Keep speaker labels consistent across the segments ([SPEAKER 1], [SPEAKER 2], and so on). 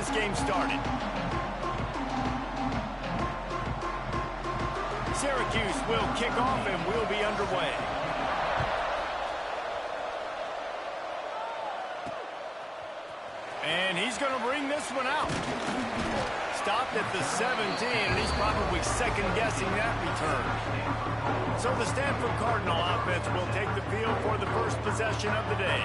[SPEAKER 1] this game started. Syracuse will kick off and we'll be underway. And he's going to bring this one out. Stopped at the 17, and he's probably second-guessing that return. So the Stanford Cardinal offense will take the field for the first possession of the day.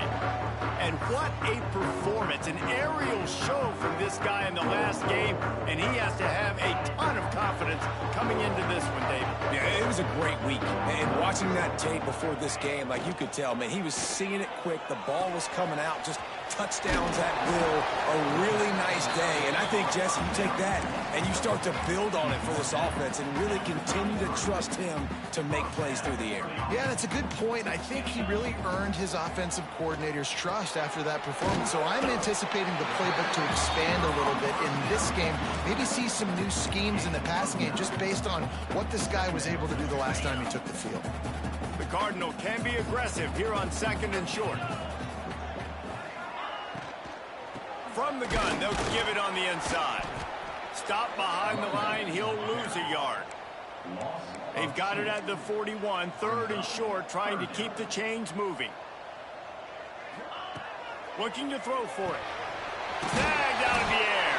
[SPEAKER 1] And what a performance, an aerial show from this guy in the last game, and he has to have a ton of confidence coming into this one, David.
[SPEAKER 2] Yeah, it was a great week. And watching that tape before this game, like you could tell, man, he was seeing it quick. The ball was coming out, just touchdowns at will. A really nice day. And I think, Jesse, you take that and you start to build on it for this offense and really continue to trust him to make plays through the air.
[SPEAKER 3] Yeah, that's a good point. I think he really earned his offensive coordinator's trust after that performance. So I'm anticipating the playbook to expand a little bit in this game. Maybe see some new schemes in the passing game just based on what this guy was able to do the last time he took the field.
[SPEAKER 1] The Cardinal can be aggressive here on 2nd and short. From the gun, they'll give it on the inside. Stop behind the line, he'll lose a yard. They've got it at the 41, 3rd and short, trying to keep the chains moving. Looking to throw for it. Snagged out of the air.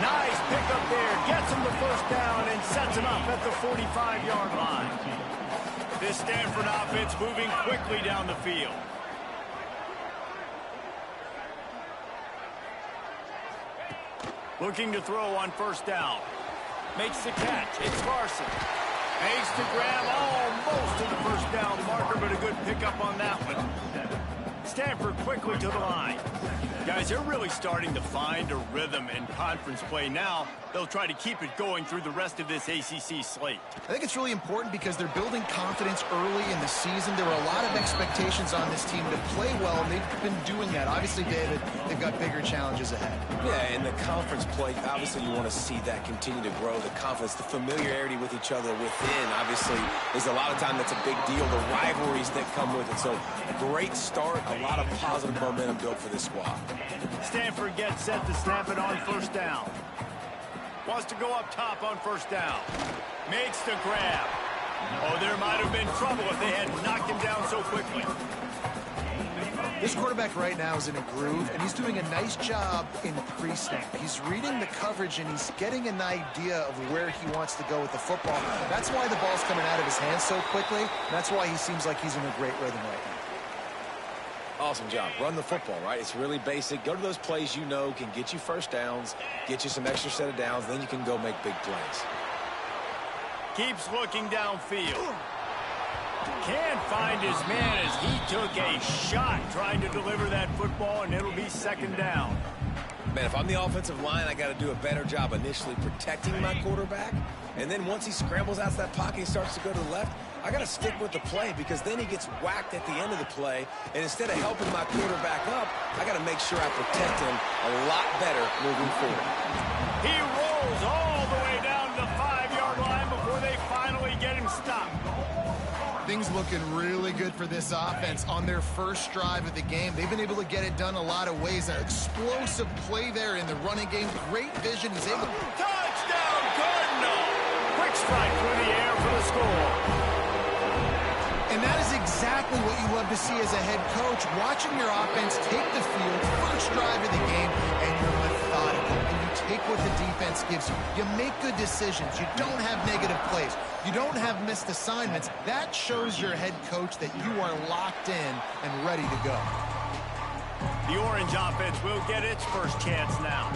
[SPEAKER 1] Nice pickup there, gets him the first down and sets him up at the 45-yard line. This Stanford offense moving quickly down the field. Looking to throw on 1st down. Makes the catch. It's Larson. Makes the grab almost to the 1st down marker, but a good pickup on that one. Stanford quickly to the line. Guys, they're really starting to find a rhythm in conference play now. They'll try to keep it going through the rest of this ACC slate.
[SPEAKER 3] I think it's really important because they're building confidence early in the season. There were a lot of expectations on this team to play well, and they've been doing that. Obviously, David, they've got bigger challenges ahead.
[SPEAKER 2] Yeah, in the conference play, obviously you want to see that continue to grow. The confidence, the familiarity with each other within, obviously, is a lot of time that's a big deal. The rivalries that come with it. So, great start, a lot of positive momentum built for this squad.
[SPEAKER 1] Stanford gets set to snap it on 1st down. Wants to go up top on 1st down. Makes the grab. Oh, there might have been trouble if they had knocked him down so quickly.
[SPEAKER 3] This quarterback right now is in a groove, and he's doing a nice job in pre-snap. He's reading the coverage, and he's getting an idea of where he wants to go with the football. That's why the ball's coming out of his hands so quickly. That's why he seems like he's in a great rhythm right now.
[SPEAKER 2] Awesome job. Run the football, right? It's really basic. Go to those plays you know can get you 1st downs, get you some extra set of downs, then you can go make big plays.
[SPEAKER 1] Keeps looking downfield. Can't find his man as he took a shot trying to deliver that football, and it'll be 2nd down.
[SPEAKER 2] Man, if I'm the offensive line, I got to do a better job initially protecting my quarterback. And then once he scrambles out of that pocket and starts to go to the left, I got to stick with the play because then he gets whacked at the end of the play. And instead of helping my quarterback up, I got to make sure I protect him a lot better moving forward.
[SPEAKER 1] He rolls all the way down the 5-yard line before they finally get him stopped.
[SPEAKER 3] Things looking really good for this offense on their first drive of the game. They've been able to get it done a lot of ways. An explosive play there in the running game. Great vision. He's able to...
[SPEAKER 1] Touchdown, Cardinal! Quick strike through the air for the score.
[SPEAKER 3] And that is exactly what you love to see as a head coach. Watching your offense take the field, first drive of the game, and you're methodical. And you take what the defense gives you. You make good decisions. You don't have negative plays. You don't have missed assignments. That shows your head coach that you are locked in and ready to go.
[SPEAKER 1] The Orange offense will get its first chance now.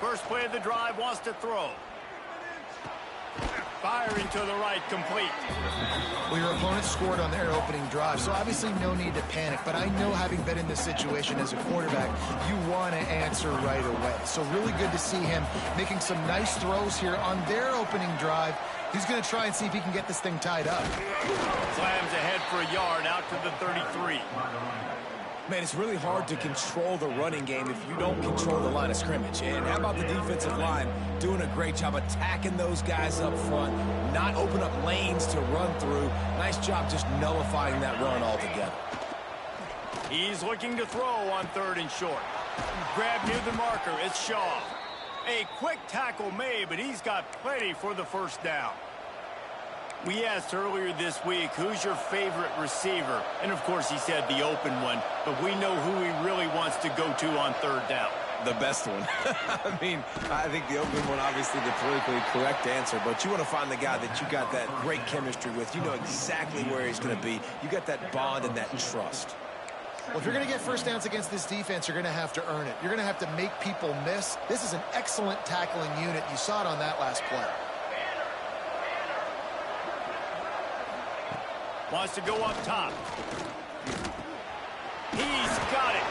[SPEAKER 1] First play of the drive, wants to throw. Firing to the right, complete.
[SPEAKER 3] Well, your opponent scored on their opening drive, so obviously no need to panic. But I know, having been in this situation as a quarterback, you want to answer right away. So really good to see him making some nice throws here on their opening drive. He's going to try and see if he can get this thing tied up.
[SPEAKER 1] Slams ahead for a yard out to the 33.
[SPEAKER 2] Man, it's really hard to control the running game if you don't control the line of scrimmage. And how about the defensive line doing a great job attacking those guys up front, not open up lanes to run through. Nice job just nullifying that run altogether.
[SPEAKER 1] He's looking to throw on 3rd and short. Grab near the marker. It's Shaw. A quick tackle made, but he's got plenty for the first down. We asked earlier this week, who's your favorite receiver? And, of course, he said the open one, but we know who he really wants to go to on 3rd down.
[SPEAKER 2] The best one. I mean, I think the open one, obviously the politically correct answer, but you want to find the guy that you got that great chemistry with. You know exactly where he's going to be. You got that bond and that trust.
[SPEAKER 3] Well, if you're going to get first downs against this defense, you're going to have to earn it. You're going to have to make people miss. This is an excellent tackling unit. You saw it on that last play.
[SPEAKER 1] Wants to go up top. He's got it.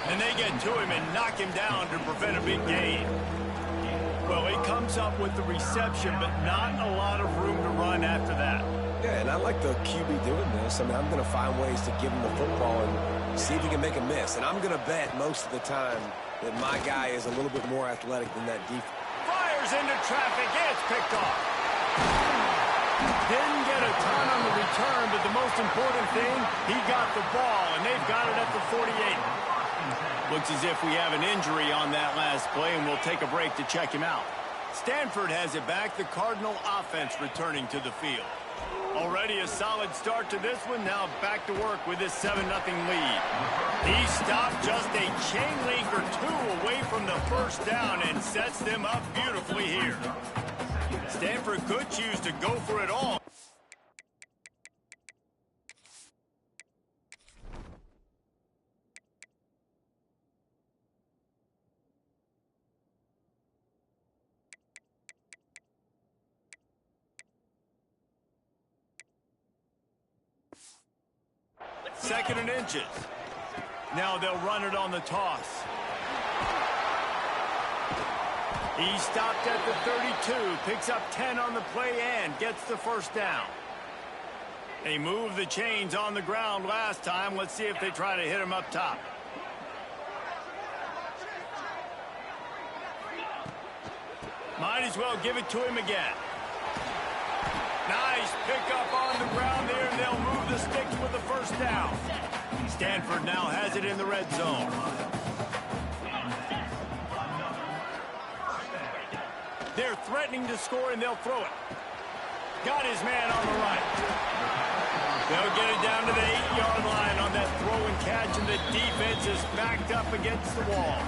[SPEAKER 1] And they get to him and knock him down to prevent a big gain. Well, he comes up with the reception, but not a lot of room to run after that.
[SPEAKER 2] Yeah, and I like the QB doing this. I mean, I'm going to find ways to give him the football and see if he can make a miss. And I'm going to bet most of the time that my guy is a little bit more athletic than that defense.
[SPEAKER 1] Fires into traffic. It's picked off. Didn't get a ton on the return, but the most important thing, he got the ball, and they've got it at the 48. Looks as if we have an injury on that last play, and we'll take a break to check him out. Stanford has it back, the Cardinal offense returning to the field. Already a solid start to this one, now back to work with this 7-0 lead. He stopped just a chain link or two away from the first down and sets them up beautifully here. Stanford could choose to go for it all. Second and inches. Now they'll run it on the toss. He stopped at the 32, picks up 10 on the play and gets the first down. They moved the chains on the ground last time. Let's see if they try to hit him up top. Might as well give it to him again. Nice pickup on the ground there, and they'll move the sticks with the first down. Stanford now has it in the red zone. They're threatening to score, and they'll throw it. Got his man on the right. They'll get it down to the 8-yard line on that throw and catch, and the defense is backed up against the wall.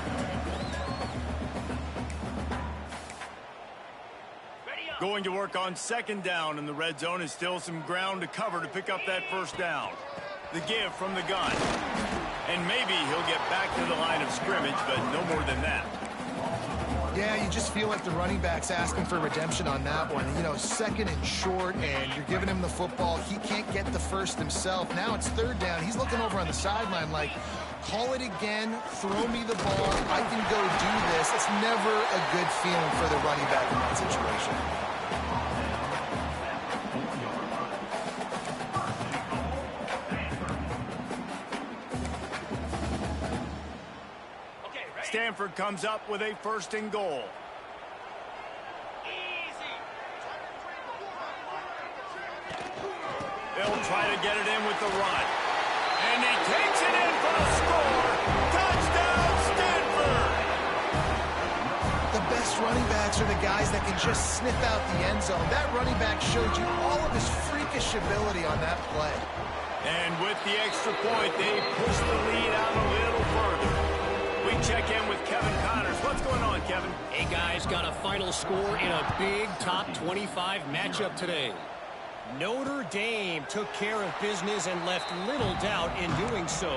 [SPEAKER 1] Going to work on second down in the red zone is still some ground to cover to pick up that first down. The give from the gun. And maybe he'll get back to the line of scrimmage, but no more than that.
[SPEAKER 3] Yeah, you just feel like the running back's asking for redemption on that one. You know, second and short, and you're giving him the football. He can't get the first himself. Now it's third down. He's looking over on the sideline like, call it again, throw me the ball, I can go do this. It's never a good feeling for the running back in that situation.
[SPEAKER 1] Stanford comes up with a first and goal. They'll try to get it in with the run. And he takes it in for a score. Touchdown, Stanford!
[SPEAKER 3] The best running backs are the guys that can just sniff out the end zone. That running back showed you all of his freakish ability on that play.
[SPEAKER 1] And with the extra point, they push the lead out a little further. We check in with Kevin Connors. What's going on, Kevin?
[SPEAKER 4] Hey, guys, got a final score in a big top 25 matchup today. Notre Dame took care of business and left little doubt in doing so.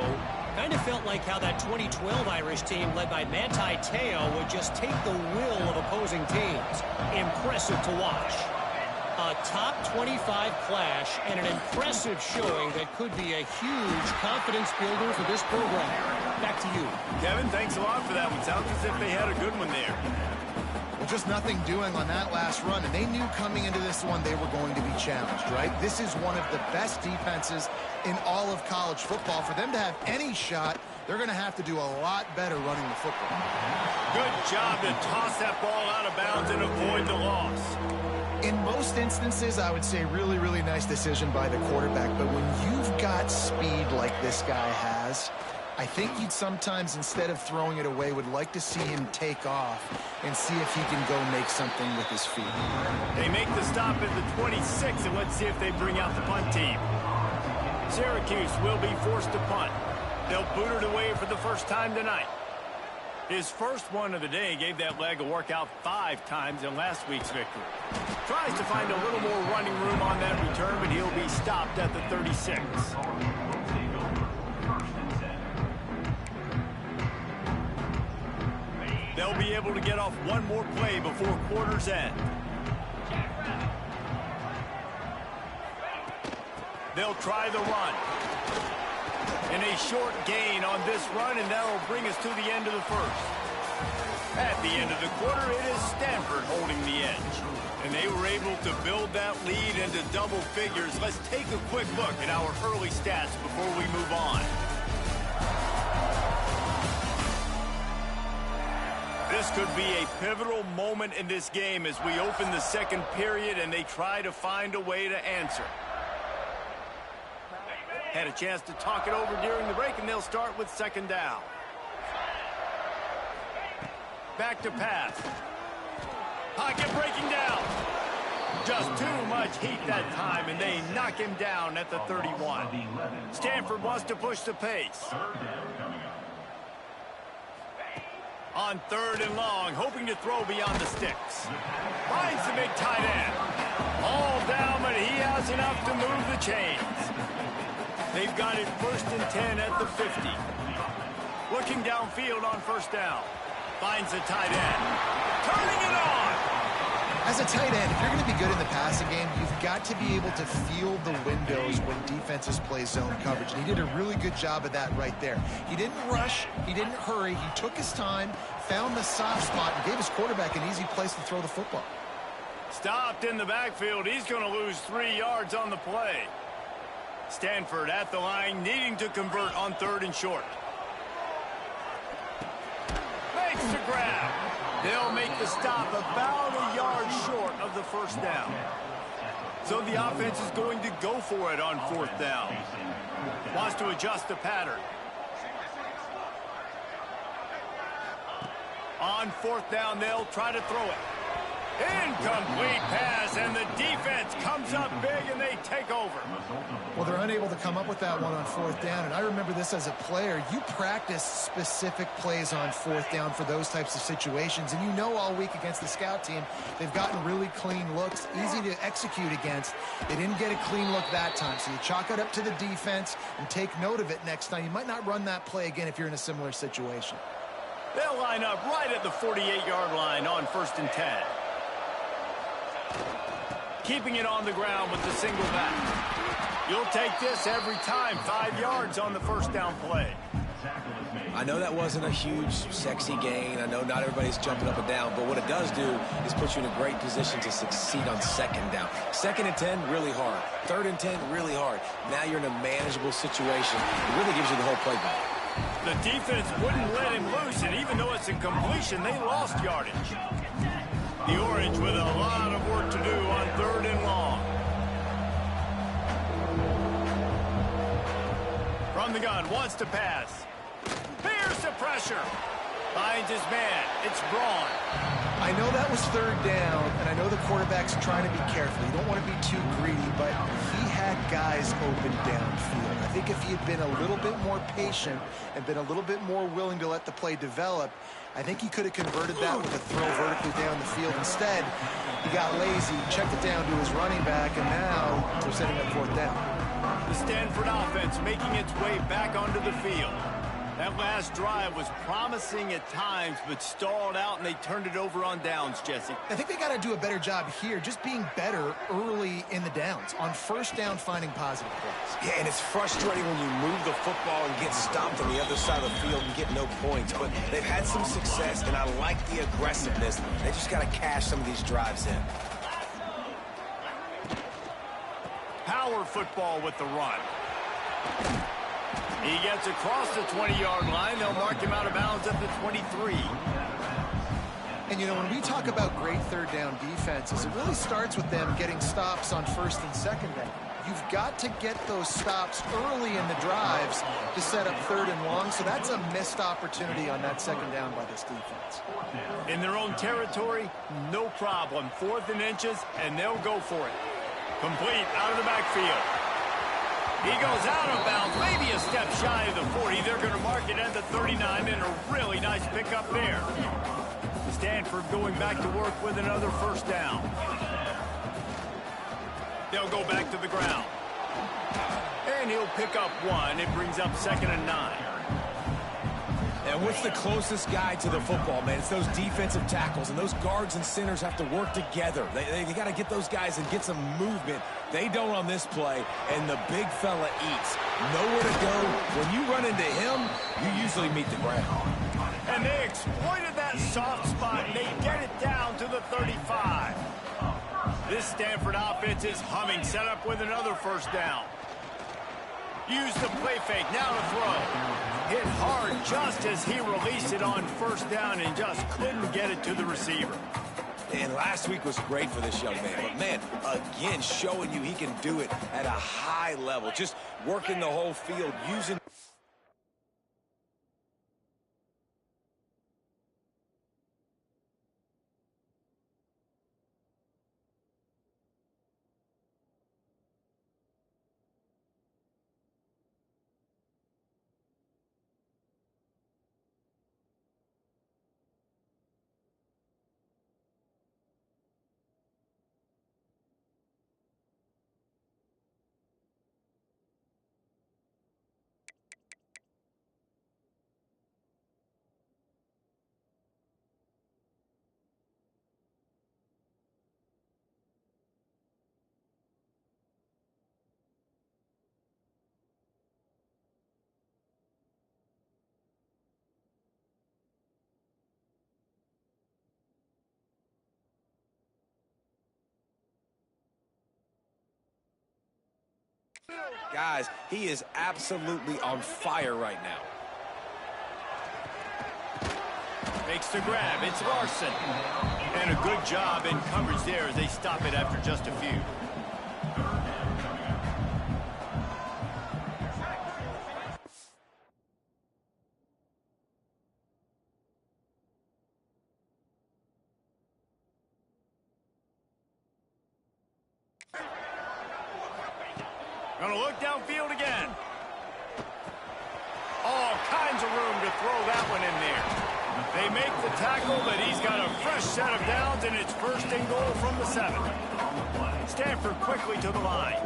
[SPEAKER 4] Kind of felt like how that 2012 Irish team led by Manti Te'o would just take the will of opposing teams. Impressive to watch. A top 25 clash and an impressive showing that could be a huge confidence builder for this program. Back to you.
[SPEAKER 1] Kevin, thanks a lot for that one. Sounds as if they had a good one there.
[SPEAKER 3] Just nothing doing on that last run, and they knew coming into this one they were going to be challenged, right? This is one of the best defenses in all of college football. For them to have any shot, they're going to have to do a lot better running the football.
[SPEAKER 1] Good job to toss that ball out of bounds and avoid the loss.
[SPEAKER 3] In most instances, I would say really, really nice decision by the quarterback, but when you've got speed like this guy has, I think you'd sometimes, instead of throwing it away, would like to see him take off and see if he can go make something with his feet.
[SPEAKER 1] They make the stop at the 26, and let's see if they bring out the punt team. Syracuse will be forced to punt. They'll boot it away for the first time tonight. His first one of the day gave that leg a workout 5 times in last week's victory. Tries to find a little more running room on that return, but he'll be stopped at the 36. They'll be able to get off one more play before quarter's end. They'll try the run. And a short gain on this run, and that'll bring us to the end of the first. At the end of the quarter, it is Stanford holding the edge. And they were able to build that lead into double figures. Let's take a quick look at our early stats before we move on. This could be a pivotal moment in this game as we open the second period and they try to find a way to answer. Had a chance to talk it over during the break, and they'll start with second down. Back to pass. Pocket breaking down. Just too much heat that time, and they knock him down at the 31. Stanford wants to push the pace. On 3rd and long, hoping to throw beyond the sticks. Finds the big tight end. All down, but he has enough to move the chains. They've got it 1st and 10 at the 50. Looking downfield on 1st down. Finds a tight end. Turning it on.
[SPEAKER 3] As a tight end, if you're going to be good in the passing game, you've got to be able to feel the windows when defenses play zone coverage. And he did a really good job of that right there. He didn't rush. He didn't hurry. He took his time, found the soft spot, and gave his quarterback an easy place to throw the football.
[SPEAKER 1] Stopped in the backfield. He's going to lose 3 yards on the play. Stanford at the line, needing to convert on 3rd and short. Makes the grab. They'll make the stop about a yard short of the 1st down. So the offense is going to go for it on 4th down. Wants to adjust the pattern. On 4th down, they'll try to throw it. Incomplete pass, and the defense comes up big, and they take over.
[SPEAKER 3] Well, they're unable to come up with that one on 4th down, and I remember this as a player. You practice specific plays on 4th down for those types of situations, and you know all week against the scout team, they've gotten really clean looks, easy to execute against. They didn't get a clean look that time, so you chalk it up to the defense and take note of it next time. You might not run that play again if you're in a similar situation.
[SPEAKER 1] They'll line up right at the 48-yard line on 1st and 10. Keeping it on the ground with the single back. You'll take this every time. 5 yards on the 1st down play.
[SPEAKER 2] I know that wasn't a huge, sexy gain. I know not everybody's jumping up and down, but what it does do is put you in a great position to succeed on 2nd down. 2nd and 10, really hard. 3rd and 10, really hard. Now you're in a manageable situation. It really gives you the whole playbook.
[SPEAKER 1] The defense wouldn't let him loose, and even though it's incompletion, they lost yardage. The Orange with a lot of work to do on 3rd and long. From the gun, wants to pass. Here's the pressure. Finds his man. It's Braun.
[SPEAKER 3] I know that was 3rd down, and I know the quarterback's trying to be careful. You don't want to be too greedy, but he had guys open downfield. I think if he had been a little bit more patient and been a little bit more willing to let the play develop, I think he could have converted that with a throw vertically down the field. Instead, he got lazy, checked it down to his running back, and now they're setting up 4th down.
[SPEAKER 1] The Stanford offense making its way back onto the field. That last drive was promising at times, but stalled out, and they turned it over on downs, Jesse.
[SPEAKER 3] I think they got to do a better job here, just being better early in the downs, on first down finding positive plays.
[SPEAKER 2] Yeah, and it's frustrating when you move the football and get stopped on the other side of the field and get no points, but they've had some success, and I like the aggressiveness. They just got to cash some of these drives in.
[SPEAKER 1] Power football with the run. He gets across the 20-yard line. They'll mark him out of bounds at the 23.
[SPEAKER 3] And, you know, when we talk about great third down defenses, it really starts with them getting stops on first and second down. You've got to get those stops early in the drives to set up third and long, so that's a missed opportunity on that second down by this defense.
[SPEAKER 1] In their own territory, no problem. 4th and inches, and they'll go for it. Complete out of the backfield. He goes out of bounds, maybe a step shy of the 40. They're going to mark it at the 39, and a really nice pickup there. Stanford going back to work with another first down. They'll go back to the ground. And he'll pick up 1. It brings up 2nd and 9.
[SPEAKER 2] And what's the closest guy to the football, man? It's those defensive tackles, and those guards and centers have to work together. They got to get those guys and get some movement. They don't on this play, and the big fella eats. Nowhere to go. When you run into him, you usually meet the ground.
[SPEAKER 1] And they exploited that soft spot, and they get it down to the 35. This Stanford offense is humming, set up with another first down. Use the play fake, now to throw. Hit hard just as he released it on first down and just couldn't get it to the receiver.
[SPEAKER 2] And last week was great for this young man. But, man, again, showing you he can do it at a high level. Just working the whole field, using... Guys, he is absolutely on fire right now.
[SPEAKER 1] Makes the grab. It's Larson. And a good job in coverage there as they stop it after just a few. Gonna look downfield again. All kinds of room to throw that one in there. They make the tackle, but he's got a fresh set of downs, and it's first and goal from the 7. Stanford quickly to the line.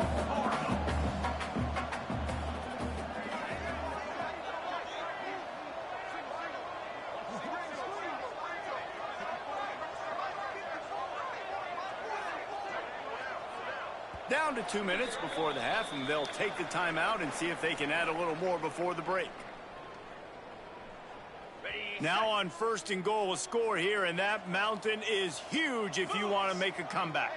[SPEAKER 1] Down to 2 minutes before the half, and they'll take the timeout and see if they can add a little more before the break. Now on first and goal, a score here, and that mountain is huge if you want to make a comeback.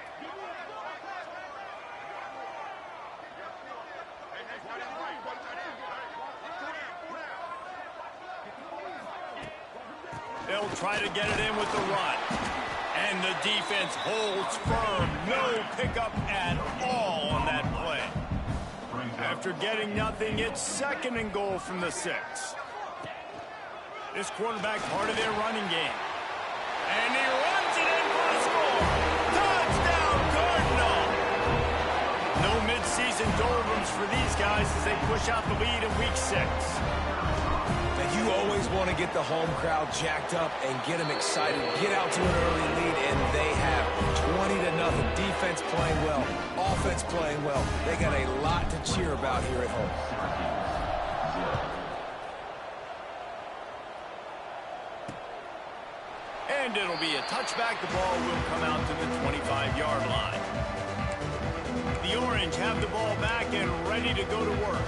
[SPEAKER 1] They'll try to get it in with the run. And the defense holds firm. No pickup at all on that play. After getting nothing, it's second and goal from the 6. This quarterback part of their running game. And he runs it in for a score. Touchdown, Cardinal! No midseason doldrums for these guys as they push out the lead in week 6.
[SPEAKER 2] You always want to get the home crowd jacked up and get them excited, get out to an early lead, and they have 20-0. Defense playing well, offense playing well. They got a lot to cheer about here at home.
[SPEAKER 1] And it'll be a touchback. The ball will come out to the 25-yard line. The Orange have the ball back and ready to go to work.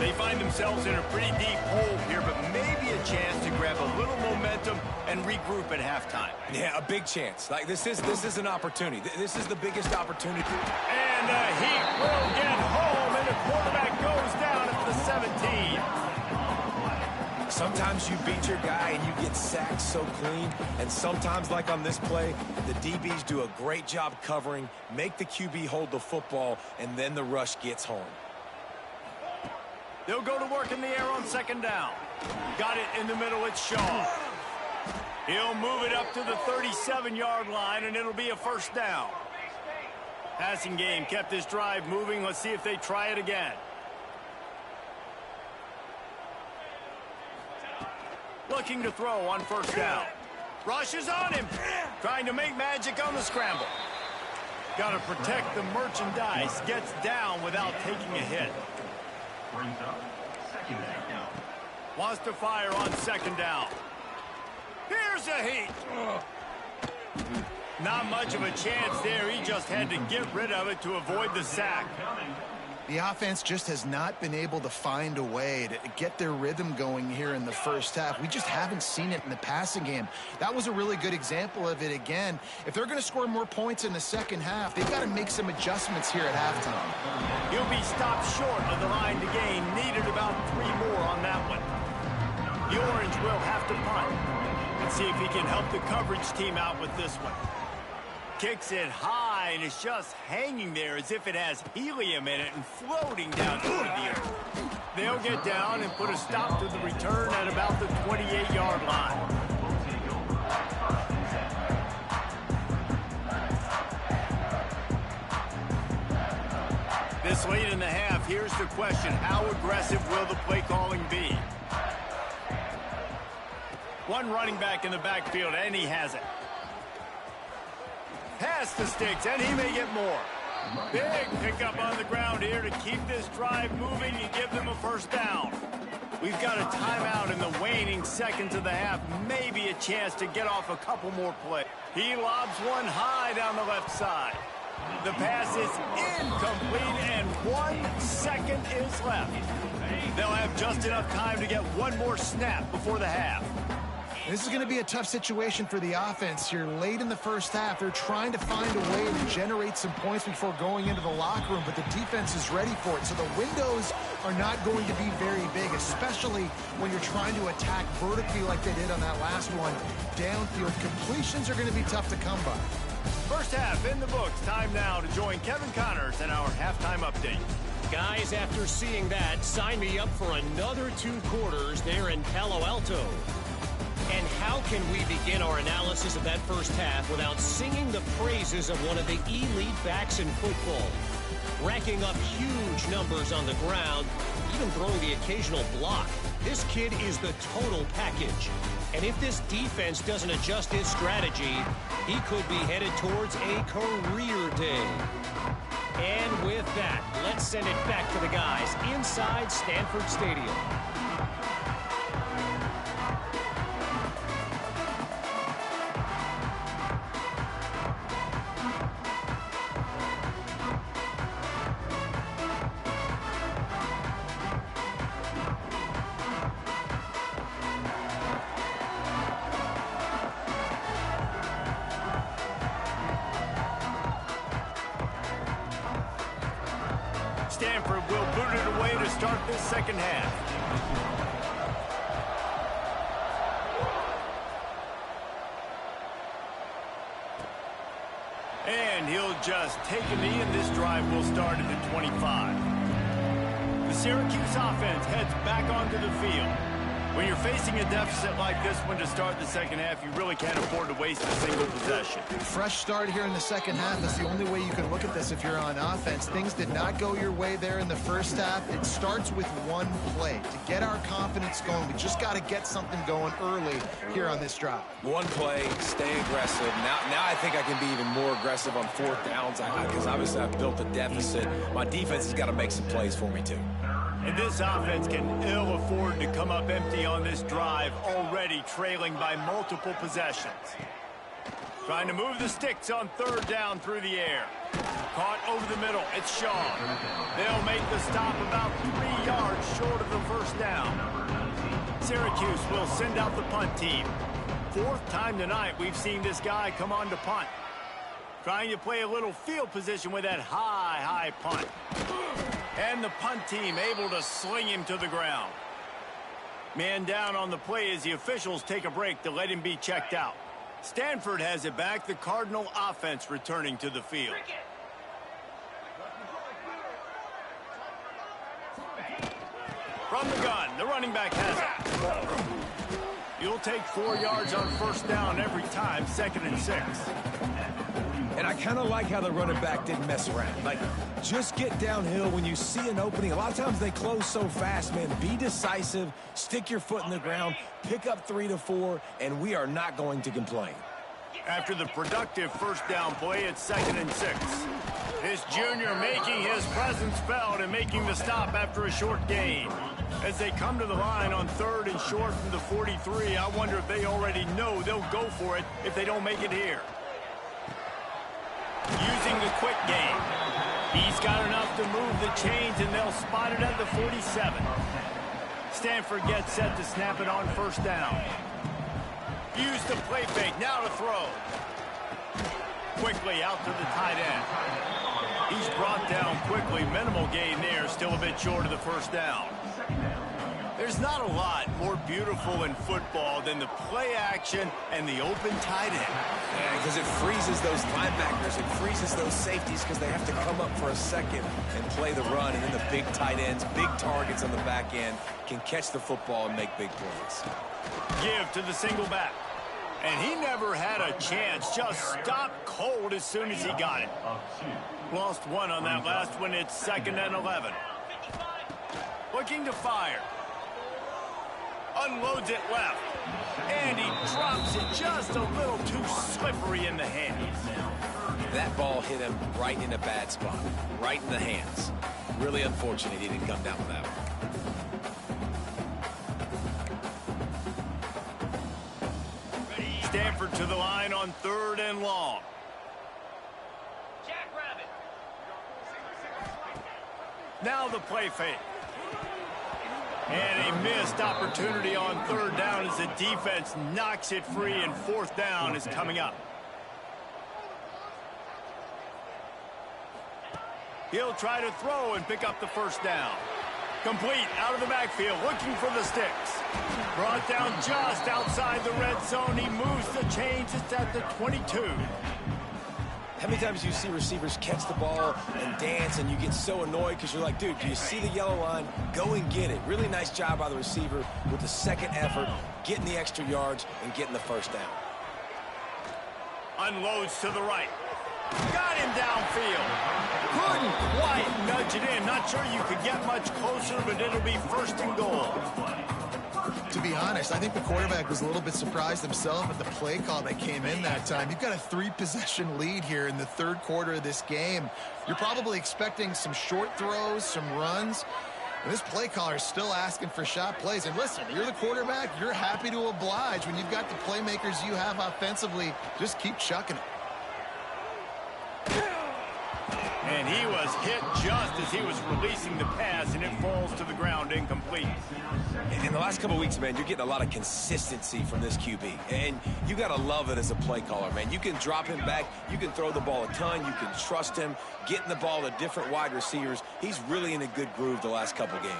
[SPEAKER 1] They find themselves in a pretty deep hole here, but maybe a chance to grab a little momentum and regroup at halftime.
[SPEAKER 2] Yeah, a big chance. Like this is an opportunity. This is the biggest opportunity.
[SPEAKER 1] And the Heat will get home, and the quarterback goes down at the 17.
[SPEAKER 2] Sometimes you beat your guy and you get sacked so clean, and sometimes, like on this play, the DBs do a great job covering, make the QB hold the football, and then the rush gets home.
[SPEAKER 1] They'll go to work in the air on second down. Got it in the middle, it's Shaw. He'll move it up to the 37-yard line, and it'll be a first down. Passing game kept this drive moving. Let's see if they try it again. Looking to throw on first down. Rushes on him. Trying to make magic on the scramble. Got to protect the merchandise. Gets down without taking a hit.
[SPEAKER 5] Brings up second down.
[SPEAKER 1] Wants to fire on second down. Here's a Heat. Not much of a chance there. He just had to get rid of it to avoid the sack.
[SPEAKER 3] The offense just has not been able to find a way to get their rhythm going here in the first half. We just haven't seen it in the passing game. That was a really good example of it again. If they're going to score more points in the second half, they've got to make some adjustments here at halftime.
[SPEAKER 1] He'll be stopped short of the line to gain. Needed about 3 more on that one. The Orange will have to punt. Let's see if he can help the coverage team out with this one. Kicks it high, and it's just hanging there as if it has helium in it and floating down toward the earth. They'll get down and put a stop to the return at about the 28-yard line. This late in the half, here's the question. How aggressive will the play calling be? One running back in the backfield, and he has it. Past the sticks, and he may get more. Big pickup on the ground here to keep this drive moving and give them a first down. We've got a timeout in the waning seconds of the half. Maybe a chance to get off a couple more plays. He lobs one high down the left side. The pass is incomplete, and 1 second is left. They'll have just enough time to get one more snap before the half.
[SPEAKER 3] This is going to be a tough situation for the offense here. Late in the first half, they're trying to find a way to generate some points before going into the locker room, but the defense is ready for it. So the windows are not going to be very big, especially when you're trying to attack vertically like they did on that last one. Downfield completions are going to be tough to come by.
[SPEAKER 1] First half in the books. Time now to join Kevin Connors in our halftime update.
[SPEAKER 4] Guys, after seeing that, sign me up for another 2 quarters there in Palo Alto. And how can we begin our analysis of that first half without singing the praises of one of the elite backs in football? Racking up huge numbers on the ground, even throwing the occasional block. This kid is the total package. And if this defense doesn't adjust his strategy, he could be headed towards a career day. And with that, let's send it back to the guys inside Stanford Stadium.
[SPEAKER 1] Stanford will boot it away to start this second half. And he'll just take a knee, and this drive will start at the 25. The Syracuse offense heads back onto the field. When you're facing a deficit like this one to start the second half, you really can't afford to waste a single possession.
[SPEAKER 3] Fresh start here in the second half. That's the only way you can look at this if you're on offense. Things did not go your way there in the first half. It starts with one play. To get our confidence going, we just got to get something going early here on this drive.
[SPEAKER 2] One play, stay aggressive. Now I think I can be even more aggressive on 4th downs because obviously I've built a deficit. My defense has got to make some plays for me too.
[SPEAKER 1] And this offense can ill afford to come up empty on this drive, already trailing by multiple possessions. Trying to move the sticks on third down through the air. Caught over the middle. It's Shaw. They'll make the stop about 3 yards short of the first down. Syracuse will send out the punt team. 4th time tonight we've seen this guy come on to punt. Trying to play a little field position with that high punt. And the punt team able to sling him to the ground. Man down on the play as the officials take a break to let him be checked out. Stanford has it back. The Cardinal offense returning to the field. From the gun, the running back has it. You'll take 4 yards on first down every time, 2nd and 6.
[SPEAKER 2] And I kind of like how the running back didn't mess around. Like, just get downhill when you see an opening. A lot of times they close so fast, man. Be decisive, stick your foot in the ground, pick up 3 to 4, and we are not going to complain.
[SPEAKER 1] After the productive first down play, it's 2nd and 6. This junior making his presence felt and making the stop after a short gain. As they come to the line on 3rd and short from the 43, I wonder if they already know they'll go for it if they don't make it here. Using the quick game. He's got enough to move the chains, and they'll spot it at the 47. Stanford gets set to snap it on first down. Use the play fake, now to throw. Quickly out to the tight end. He's brought down quickly. Minimal gain there, still a bit short of the first down. There's not a lot more beautiful in football than the play action and the open tight end.
[SPEAKER 2] Yeah, because it freezes those linebackers. It freezes those safeties because they have to come up for a second and play the run. And then the big tight ends, big targets on the back end can catch the football and make big plays.
[SPEAKER 1] Give to the single back. And he never had a chance. Just stopped cold as soon as he got it. Lost 1 on that last one. It's 2nd and 11. Looking to fire. Unloads it left. And he drops it just a little too slippery in the hands.
[SPEAKER 2] That ball hit him right in a bad spot. Right in the hands. Really unfortunate he didn't come down with that one.
[SPEAKER 1] Stanford to the line on 3rd and long. Now the play fake. And a missed opportunity on 3rd down as the defense knocks it free, and 4th down is coming up. He'll try to throw and pick up the first down. Complete out of the backfield, looking for the sticks. Brought down just outside the red zone. He moves the chains. It's at the 22.
[SPEAKER 2] How many times do you see receivers catch the ball and dance and you get so annoyed because you're like, dude, do you see the yellow line? Go and get it. Really nice job by the receiver with the second effort, getting the extra yards and getting the first down.
[SPEAKER 1] Unloads to the right. Got him downfield. Couldn't quite nudge it in. Not sure you could get much closer, but it'll be 1st and goal.
[SPEAKER 3] To be honest, I think the quarterback was a little bit surprised himself at the play call that came in that time. You've got a 3-possession lead here in the 3rd quarter of this game. You're probably expecting some short throws, some runs. And this play caller is still asking for shot plays. And listen, you're the quarterback. You're happy to oblige. When you've got the playmakers you have offensively, just keep chucking it.
[SPEAKER 1] And he was hit just as he was releasing the pass, and it falls to the ground incomplete.
[SPEAKER 2] In the last couple of weeks, man, you're getting a lot of consistency from this QB. And you got to love it as a play caller, man. You can drop him back. You can throw the ball a ton. You can trust him, getting the ball to different wide receivers. He's really in a good groove the last couple games.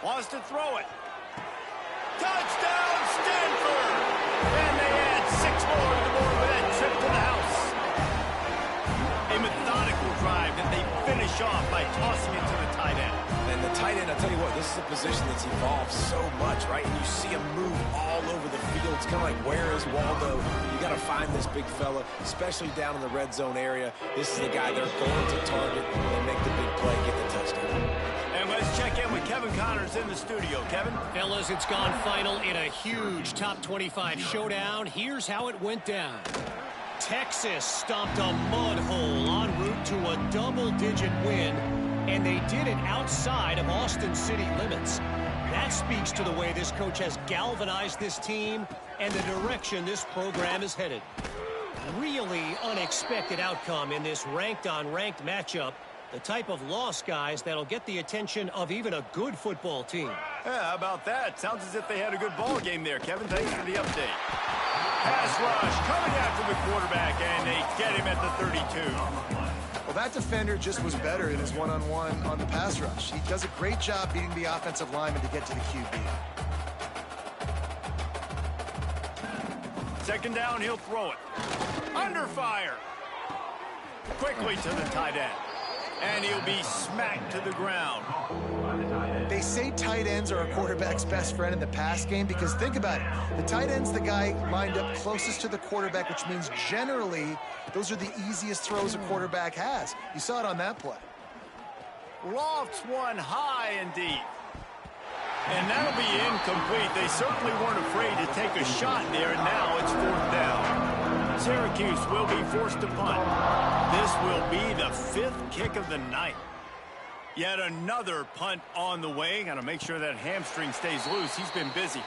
[SPEAKER 1] Wants to throw it. Touchdown, Stanford! And they add 6 more to the board with that trip to the house. A methodical drive that they finish off by tossing it to the tight end.
[SPEAKER 2] And the tight end, I'll tell you what, this is a position that's evolved so much, right? And you see him move all over the field. It's kind of like, where is Waldo? You got to find this big fella, especially down in the red zone area. This is the guy they're going to target and make the big play, get the touchdown.
[SPEAKER 1] And let's check in with Kevin Connors in the studio. Kevin?
[SPEAKER 4] Fellas, it's gone final in a huge top 25 showdown. Here's how it went down. Texas stomped a mud hole en route to a double-digit win. and they did it outside of Austin City limits. That speaks to the way this coach has galvanized this team and the direction this program is headed. Really unexpected outcome in this ranked-on-ranked matchup. The type of loss, guys, that'll get the attention of even a good football team.
[SPEAKER 1] Yeah, how about that? Sounds as if they had a good ball game there, Kevin. Thanks for the update. Pass rush coming after the quarterback, and they get him at the 32.
[SPEAKER 3] Well, that defender just was better in his one-on-one on the pass rush. He does a great job beating the offensive lineman to get to the QB.
[SPEAKER 1] Second down, he'll throw it. Under fire. Quickly to the tight end. And he'll be smacked to the ground.
[SPEAKER 3] They say tight ends are a quarterback's best friend in the pass game because think about it. The tight end's the guy lined up closest to the quarterback, which means generally those are the easiest throws a quarterback has. You saw it on that play.
[SPEAKER 1] Lofts one high and deep. And that'll be incomplete. They certainly weren't afraid to take a shot there, and now it's fourth down. Syracuse will be forced to punt. This will be the 5th kick of the night. Yet another punt on the way. Got to make sure that hamstring stays loose. He's been busy.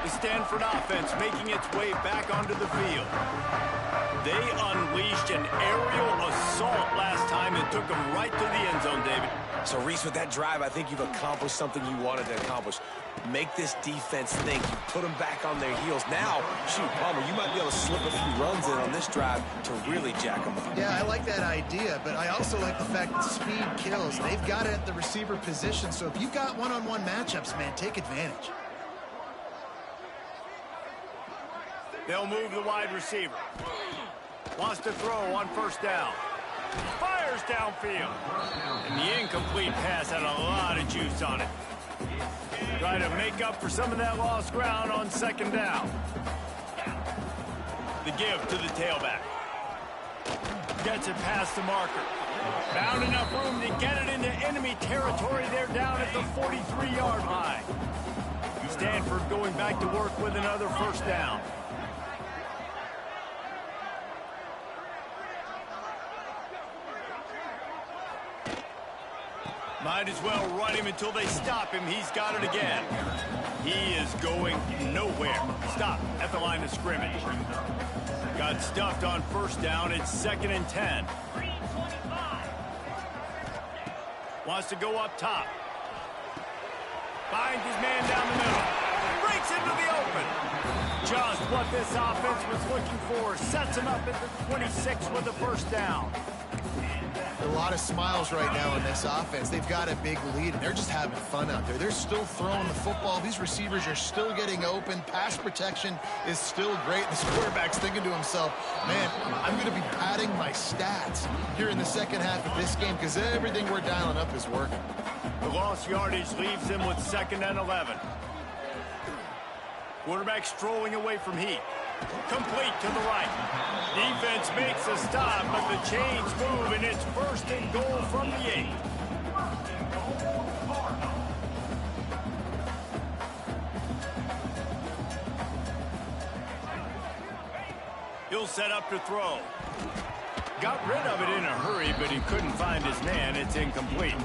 [SPEAKER 1] The Stanford offense making its way back onto the field. They unleashed an aerial assault last time and took them right to the end zone, David.
[SPEAKER 2] So, Reese, with that drive, I think you've accomplished something you wanted to accomplish. Make this defense think. You put them back on their heels. Now, shoot, Palmer, you might be able to slip a few runs in on this drive to really jack them up.
[SPEAKER 3] Yeah, I like that idea, but I also like the fact that speed kills. They've got it at the receiver position, so if you've got one-on-one matchups, man, take advantage.
[SPEAKER 1] They'll move the wide receiver. Wants to throw on first down. Fires downfield. And the incomplete pass had a lot of juice on it. Try to make up for some of that lost ground on second down. The give to the tailback. Gets it past the marker. Found enough room to get it into enemy territory. They're down at the 43-yard line. Stanford going back to work with another first down. Might as well run him until they stop him. He's got it again. He is going nowhere. Stop at the line of scrimmage. Got stuffed on first down. It's 2nd and 10. Wants to go up top. Finds his man down the middle. Breaks into the open. Just what this offense was looking for. Sets him up at the 26 with the first down.
[SPEAKER 3] A lot of smiles right now in this offense. They've got a big lead, and they're just having fun out there. They're still throwing the football. These receivers are still getting open. Pass protection is still great. This quarterback's thinking to himself, man, I'm going to be padding my stats here in the second half of this game because everything we're dialing up is working.
[SPEAKER 1] The lost yardage leaves him with 2nd and 11. Quarterback strolling away from heat. Complete to the right. Defense makes a stop, but the chains move, and it's 1st and goal from the 8. He'll set up to throw. Got rid of it in a hurry, but he couldn't find his man. It's incomplete.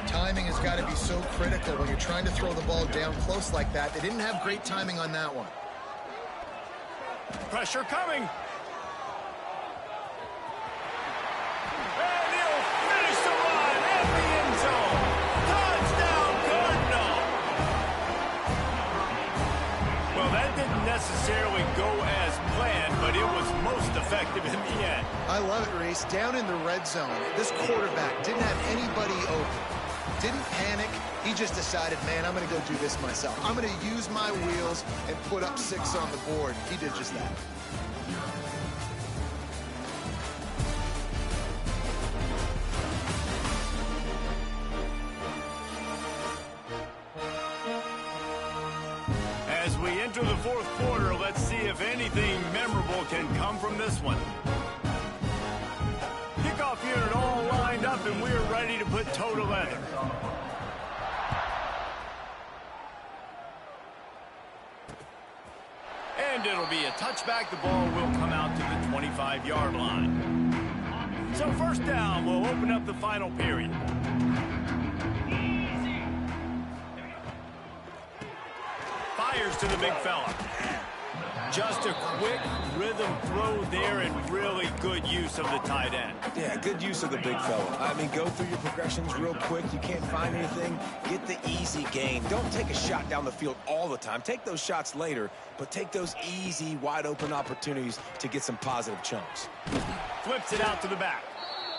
[SPEAKER 3] Timing has got to be so critical when you're trying to throw the ball down close like that. They didn't have great timing on that one.
[SPEAKER 1] Pressure coming. And he'll finish the run at the end zone. Touchdown, Cardinal. Well, that didn't necessarily go as planned, but it was most effective in the end.
[SPEAKER 3] I love it, Reese. Down in the red zone, this quarterback didn't have anybody open. Didn't panic. He just decided, man, I'm going to go do this myself. I'm going to use my wheels and put up 6 on the board. He did just that.
[SPEAKER 1] As we enter the 4th quarter, let's see if anything memorable can come from this one. Kickoff unit all lined up, and we're ready to put toe to leather. And it'll be a touchback. The ball will come out to the 25-yard line. So first down will open up the final period. Fires to the big fella. Just a quick rhythm throw there and really good use of the tight end.
[SPEAKER 2] Yeah, good use of the big fella. I mean, go through your progressions real quick. You can't find anything. Get the easy gain. Don't take a shot down the field all the time. Take those shots later, but take those easy, wide-open opportunities to get some positive chunks.
[SPEAKER 1] Flips it out to the back.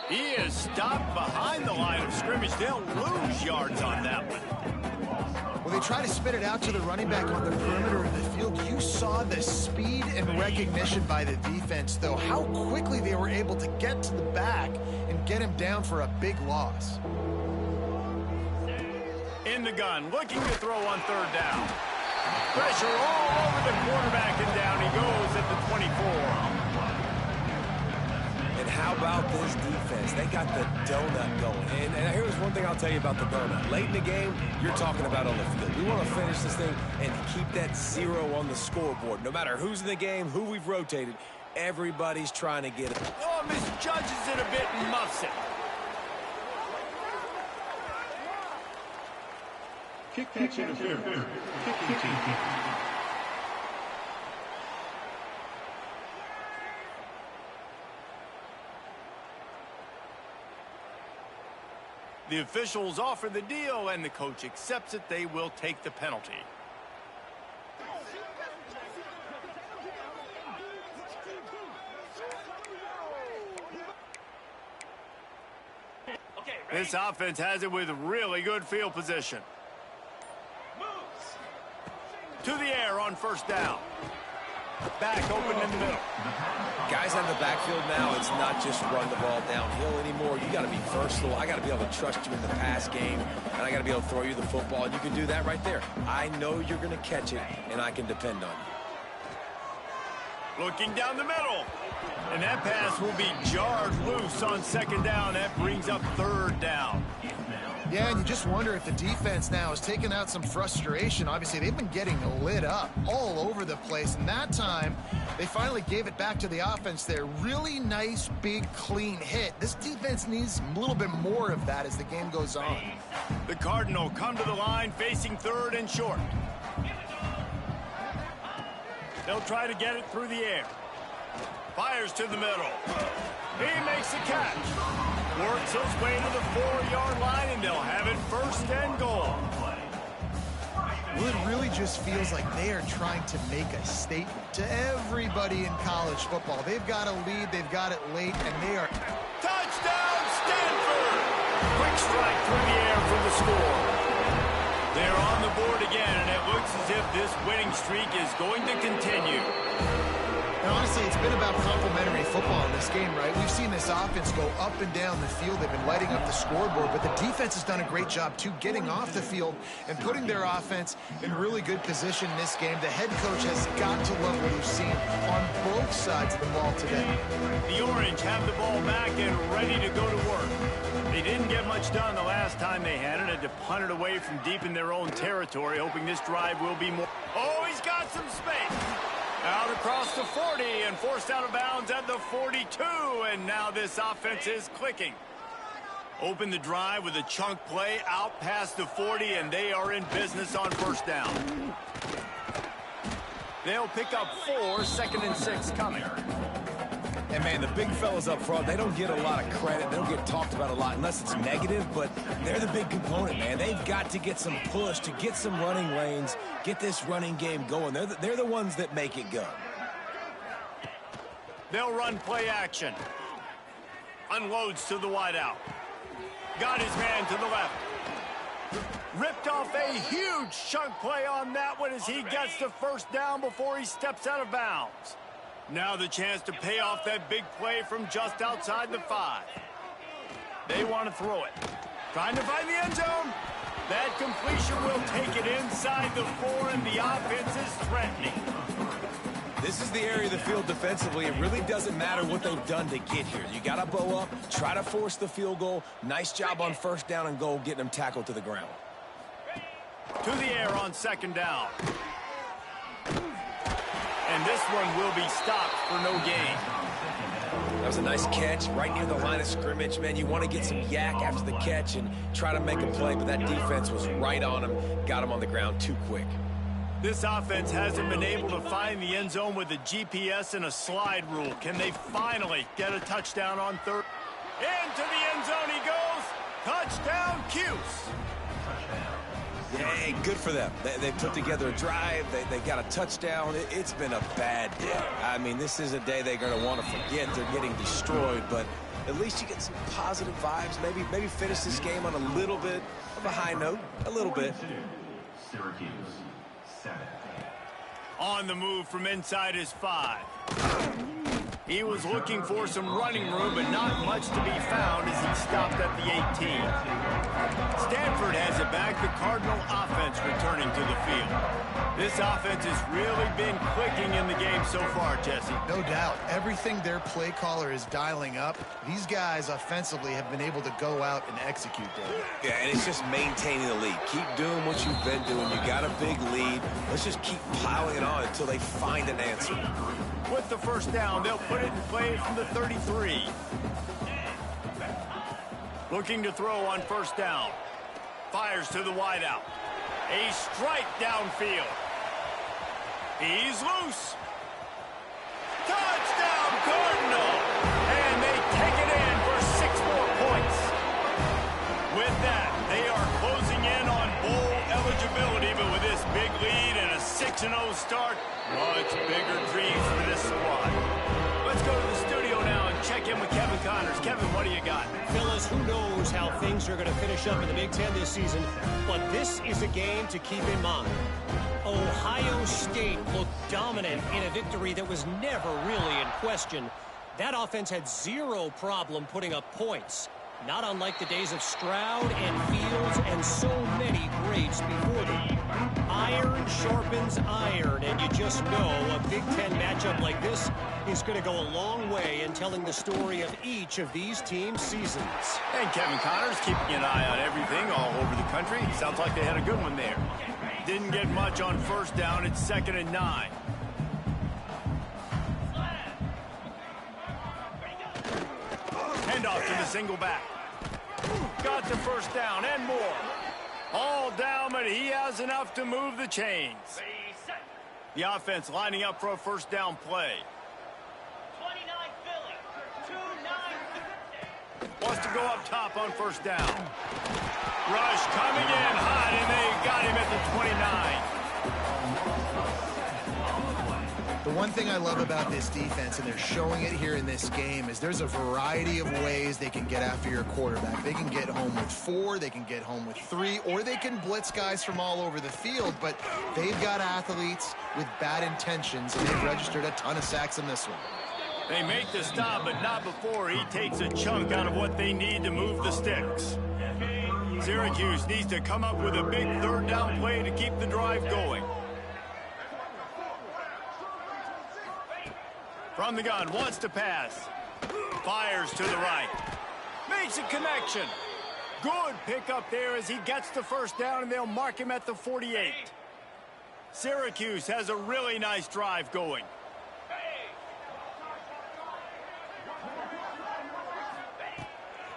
[SPEAKER 1] He is stopped behind the line of scrimmage. They'll lose yards on that one.
[SPEAKER 3] Well, they try to spit it out to the running back on the perimeter of the field. You saw the speed and recognition by the defense, though. How quickly they were able to get to the back and get him down for a big loss.
[SPEAKER 1] In the gun, looking to throw on third down. Pressure all over the quarterback, and down he goes at the 24.
[SPEAKER 2] And how about this defense? They got the donut going. And here's one thing I'll tell you about the donut. Late in the game, you're talking about on the field. We want to finish this thing and keep that 0 on the scoreboard. No matter who's in the game, who we've rotated, everybody's trying to get it.
[SPEAKER 1] Oh, misjudges it a bit and muffs it.
[SPEAKER 5] Kick catch interference. Kicking team.
[SPEAKER 1] The officials offer the deal, and the coach accepts it. They will take the penalty. This offense has it with really good field position. To the air on first down. Back open in the middle.
[SPEAKER 2] Guys on the backfield now, it's not just run the ball downhill anymore. You got to be versatile. I got to be able to trust you in the pass game, and I got to be able to throw you the football, and you can do that right there. I know you're going to catch it, and I can depend on you.
[SPEAKER 1] Looking down the middle. And that pass will be jarred loose on second down. That brings up third down.
[SPEAKER 3] Yeah, and you just wonder if the defense now is taking out some frustration. Obviously, they've been getting lit up all over the place, and that time they finally gave it back to the offense there. Really nice, big, clean hit. This defense needs a little bit more of that as the game goes on.
[SPEAKER 1] The Cardinal come to the line facing third and short. They'll try to get it through the air. Fires to the middle. He makes the catch. Works his way to the 4-yard line, and they'll have it first and goal.
[SPEAKER 3] Well, it really just feels like they are trying to make a statement to everybody in college football. They've got a lead, they've got it late, and they are...
[SPEAKER 1] Touchdown, Stanford! Quick strike through the air for the score. They're on the board again, and it looks as if this winning streak is going to continue.
[SPEAKER 3] And honestly, it's been about complementary football in this game, right? We've seen this offense go up and down the field. They've been lighting up the scoreboard, but the defense has done a great job, too, getting off the field and putting their offense in really good position in this game. The head coach has got to love what he's seen on both sides of the ball today.
[SPEAKER 1] The Orange have the ball back and ready to go to work. They didn't get much done the last time they had it. Had to punt it away from deep in their own territory, hoping this drive will be more. Oh, he's got some space. Out across the 40 and forced out of bounds at the 42, and now this offense is clicking. Open the drive with a chunk play out past the 40, and they are in business on first down. They'll pick up 4, 2nd and 6 coming.
[SPEAKER 2] And, man, the big fellas up front, they don't get a lot of credit. They don't get talked about a lot unless it's negative, but they're the big component, man. They've got to get some push, to get some running lanes, get this running game going. They're the ones that make it go.
[SPEAKER 1] They'll run play action. Unloads to the wideout. Got his man to the left. Ripped off a huge chunk play on that one as he gets the first down before he steps out of bounds. Now the chance to pay off that big play from just outside the 5. They want to throw it. Trying to find the end zone. That completion will take it inside the 4, and the offense is threatening.
[SPEAKER 2] This is the area of the field defensively. It really doesn't matter what they've done to get here. You got to bow up, try to force the field goal. Nice job on first down and goal, getting them tackled to the ground.
[SPEAKER 1] To the air on second down. And this one will be stopped for no gain.
[SPEAKER 2] That was a nice catch right near the line of scrimmage, man. You want to get some yak after the catch and try to make a play, but that defense was right on him, got him on the ground too quick.
[SPEAKER 1] This offense hasn't been able to find the end zone with a GPS and a slide rule. Can they finally get a touchdown on third? Into the end zone he goes. Touchdown, Cuse.
[SPEAKER 2] Hey, good for them. They put together a drive. They got a touchdown. It's been a bad day. I mean, this is a day they're going to want to forget. They're getting destroyed, but at least you get some positive vibes. Maybe finish this game on a little bit of a high note. A little bit.
[SPEAKER 5] Syracuse, 7.
[SPEAKER 1] On the move from inside his 5. He was looking for some running room, but not much to be found as he stopped at the 18. Stanford has it back. The Cardinal offense returning to the field. This offense has really been clicking in the game so far, Jesse.
[SPEAKER 3] No doubt. Everything their play caller is dialing up, these guys offensively have been able to go out and execute there.
[SPEAKER 2] Yeah, and it's just maintaining the lead. Keep doing what you've been doing. You got a big lead. Let's just keep piling it on until they find an answer.
[SPEAKER 1] With the first down, they'll put it in play from the 33. Looking to throw on first down. Fires to the wideout. A strike downfield. He's loose. Touchdown, Cardinal! And they take it in for 6 more points. With that, they are closing in on bowl eligibility, but with this big lead and a 6-0 start, much bigger dreams for this squad. Let's go to the studio now and check in with Kevin Connors. Kevin, what do you got?
[SPEAKER 4] Fellas, who knows how things are going to finish up in the Big Ten this season, but this is a game to keep in mind. Ohio State looked dominant in a victory that was never really in question. That offense had zero problem putting up points, not unlike the days of Stroud and Fields and so many greats before them. Iron sharpens iron, and you just know a Big Ten matchup like this is going to go a long way in telling the story of each of these teams' seasons.
[SPEAKER 1] And Kevin Connors keeping an eye on everything all over the country. Sounds like they had a good one there. Didn't get much on first down. It's 2nd and 9. Handoff to the single back. Got the first down and more. All down, but he has enough to move the chains. The offense lining up for a first down play.
[SPEAKER 6] 29 Philly, 2-9.
[SPEAKER 1] Wants to go up top on first down. Rush coming in hot, and they got him at the 29.
[SPEAKER 3] The one thing I love about this defense, and they're showing it here in this game, is there's a variety of ways they can get after your quarterback. They can get home with 4, they can get home with 3, or they can blitz guys from all over the field, but they've got athletes with bad intentions, and they've registered a ton of sacks in this one.
[SPEAKER 1] They make the stop, but not before he takes a chunk out of what they need to move the sticks. Syracuse needs to come up with a big third down play to keep the drive going. From the gun, wants to pass. Fires to the right. Makes a connection. Good pickup there as he gets the first down, and they'll mark him at the 48. Syracuse has a really nice drive going.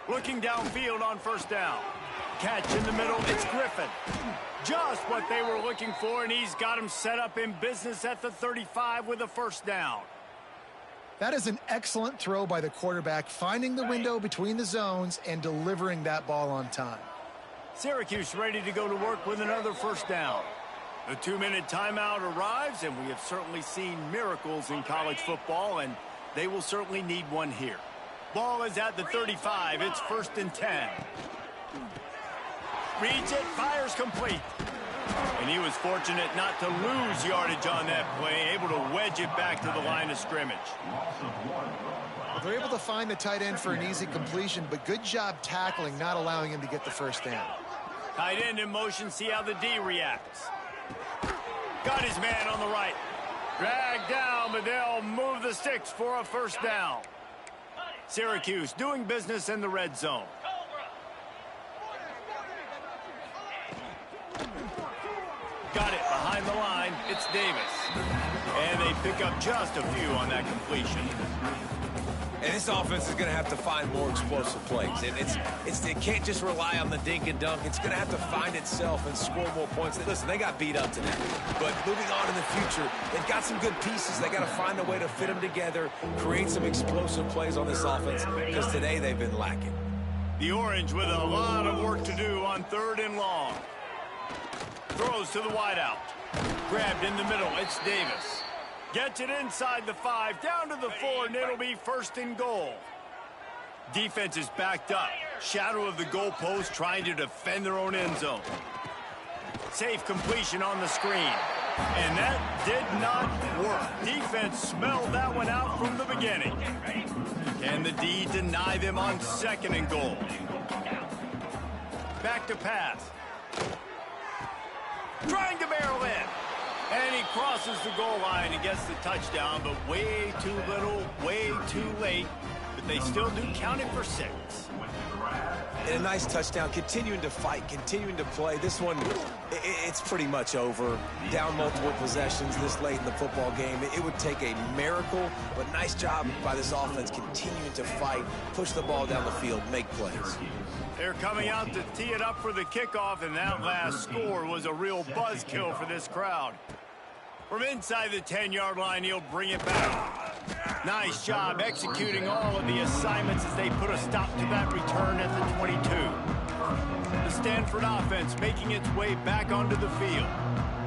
[SPEAKER 1] Looking downfield on first down. Catch in the middle, it's Griffin. Just what they were looking for, and he's got him set up in business at the 35 with a first down.
[SPEAKER 3] That is an excellent throw by the quarterback, finding the window between the zones and delivering that ball on time.
[SPEAKER 1] Syracuse ready to go to work with another first down. The 2-minute timeout arrives, and we have certainly seen miracles in college football, and they will certainly need one here. Ball is at the 35. It's 1st and 10. Reads it, fires complete. And he was fortunate not to lose yardage on that play, able to wedge it back to the line of scrimmage.
[SPEAKER 3] They're able to find the tight end for an easy completion, but good job tackling, not allowing him to get the first down.
[SPEAKER 1] Tight end in motion, see how the D reacts. Got his man on the right. Dragged down, but they'll move the sticks for a first down. Syracuse doing business in the red zone. Got it behind the line. It's Davis. And they pick up just a few on that completion.
[SPEAKER 2] And this offense is going to have to find more explosive plays. And it can't just rely on the dink and dunk. It's going to have to find itself and score more points. Listen, they got beat up today. But moving on in the future, they've got some good pieces. They got to find a way to fit them together, create some explosive plays on this offense, because today they've been lacking.
[SPEAKER 1] The Orange with a lot of work to do on 3rd and long. Throws to the wideout. Grabbed in the middle. It's Davis. Gets it inside the 5, down to the 4, and it'll be 1st and goal. Defense is backed up. Shadow of the goalpost trying to defend their own end zone. Safe completion on the screen. And that did not work. Defense smelled that one out from the beginning. Can the D deny them on 2nd and goal? Back to pass. Trying to barrel in. And he crosses the goal line and gets the touchdown, but way too little, way too late. But they still do count it for 6.
[SPEAKER 2] And a nice touchdown, continuing to fight, continuing to play. This one, it's pretty much over. Down multiple possessions this late in the football game. It would take a miracle, but nice job by this offense continuing to fight, push the ball down the field, make plays.
[SPEAKER 1] They're coming out to tee it up for the kickoff, and that last score was a real buzzkill for this crowd. From inside the 10-yard line, he'll bring it back. Nice job executing all of the assignments as they put a stop to that return at the 22. The Stanford offense making its way back onto the field.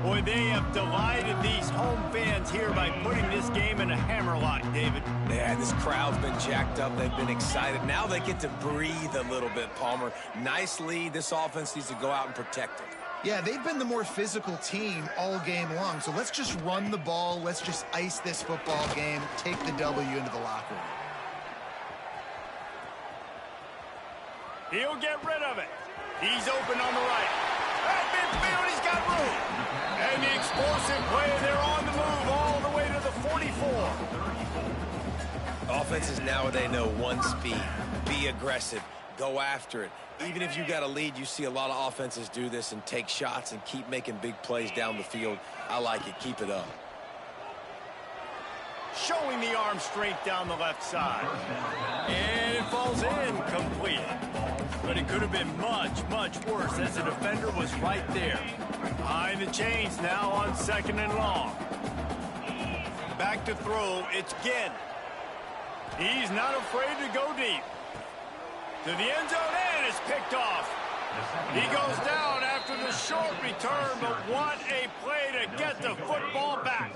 [SPEAKER 1] Boy, they have delighted these home fans here by putting this game in a hammerlock, David.
[SPEAKER 2] Yeah, this crowd's been jacked up. They've been excited. Now they get to breathe a little bit, Palmer. Nice lead. This offense needs to go out and protect it.
[SPEAKER 3] Yeah, they've been the more physical team all game long. So let's just run the ball. Let's just ice this football game. Take the W into the locker room.
[SPEAKER 1] He'll get rid of it. He's open on the right. At midfield, he's got room. And the explosive play, they're on the move all the way to the 44.
[SPEAKER 2] Offenses nowadays know one speed. Be aggressive. Go after it. Even if you got a lead, you see a lot of offenses do this and take shots and keep making big plays down the field. I like it. Keep it up.
[SPEAKER 1] Showing the arm strength down the left side. And it falls in complete. But it could have been much, much worse as the defender was right there. Behind the chains now on 2nd and long. Back to throw. It's Ginn. He's not afraid to go deep. To the end zone, and it's picked off. He goes down after the short return, but what a play to get the football back.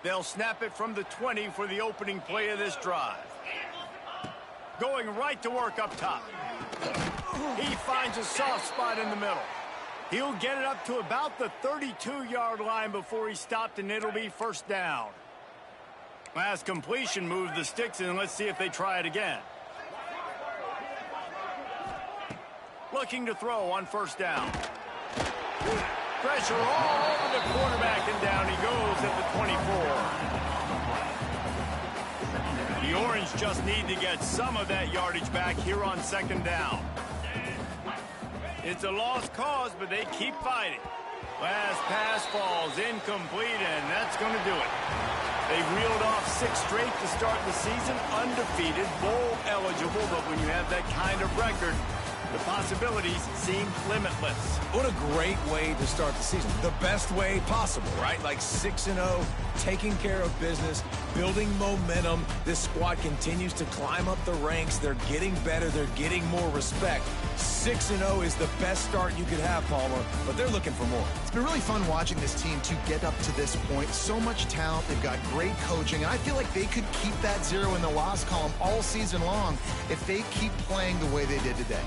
[SPEAKER 1] They'll snap it from the 20 for the opening play of this drive. Going right to work up top. He finds a soft spot in the middle. He'll get it up to about the 32-yard line before he's stopped, and it'll be 1st down. Last completion moved the sticks, and let's see if they try it again. Looking to throw on 1st down. Pressure all over the quarterback, and down he goes at the 24. The Orange just need to get some of that yardage back here on 2nd down. It's a lost cause, but they keep fighting. Last pass falls incomplete, and that's going to do it. They reeled off 6 straight to start the season, undefeated, bowl eligible, but when you have that kind of record, the possibilities seem limitless.
[SPEAKER 2] What a great way to start the season. The best way possible, right? Like 6-0, taking care of business, building momentum. This squad continues to climb up the ranks. They're getting better. They're getting more respect. 6-0 is the best start you could have, Palmer, but they're looking for more.
[SPEAKER 3] It's been really fun watching this team to get up to this point. So much talent. They've got great coaching. And I feel like they could keep that 0 in the loss column all season long if they keep playing the way they did today.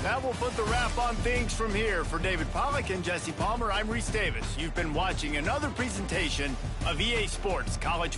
[SPEAKER 1] That will put the wrap on things from here. For David Pollack and Jesse Palmer, I'm Reese Davis. You've been watching another presentation of EA Sports College